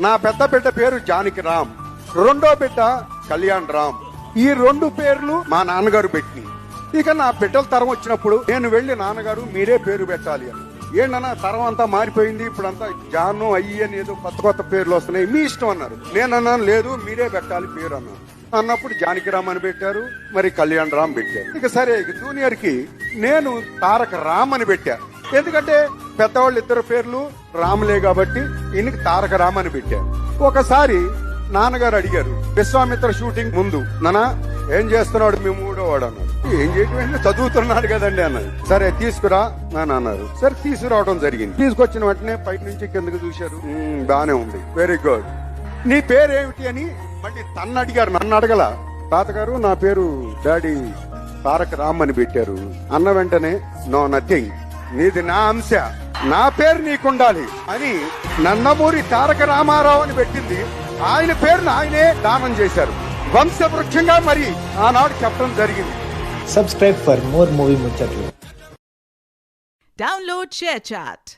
నా పెద్ద బిడ్డ పేరు జానకి రామ్, రెండో బిడ్డ కళ్యాణ్ రామ్. ఈ 2 పేర్లు మా నాన్నగారు పెట్టి, ఇక నా బిడ్డల తరం వచ్చినప్పుడు నేను వెళ్లి నాన్నగారు మీరే పేరు పెట్టాలి అని. ఏంటన్నా తరం అంతా మారిపోయింది, ఇప్పుడంతా జాను అయ్యి అని ఏదో కొత్త కొత్త పేర్లు వస్తున్నాయి, మీ ఇష్టం అన్నారు. నేనన్నాను లేదు మీరే పెట్టాలి పేరు అన్నాను. అన్నప్పుడు జానకి రామ్ అని పెట్టారు, మరి కళ్యాణ్ రామ్ పెట్టారు. ఇక సరే జూనియర్ కి నేను తారక రామ్ అని పెట్టా. ఎందుకంటే పెద్దవాళ్ళు 2 పేర్లు రాములే కాబట్టి ఈయనకి తారక రామ్ అని పెట్టారు. ఒకసారి నాన్నగారు అడిగారు విశ్వామిత్ర షూటింగ్ ముందు, నానా ఏం చేస్తున్నాడు మీ 3వ వాడు అన్నాడు. ఏం చేయటం, చదువుతున్నాడు కదండి అన్నది. సరే తీసుకురా అని అన్నారు. సరే తీసుకురావడం జరిగింది. తీసుకొచ్చిన వెంటనే పైకి నుంచి కిందకి చూశారు, బానే ఉంది, వెరీ గుడ్. నీ పేరేమిటి అని మళ్ళీ తన్ను అడిగారు, నన్ను అడగల. తాతగారు నా పేరు డాడీ తారక రామ్ అని పెట్టారు అన్న వెంటనే నో నథింగ్, నీది నా అంశ, నా పేరు నీకుండాలి అని నందమూరి తారక రామారావు అని పెట్టింది. ఆయన పేరును ఆయనే దానం చేశారు, వంశవృక్షంగా మరి ఆనాడు చెప్పడం జరిగింది. Subscribe for more movie muchachos. Download ShareChat.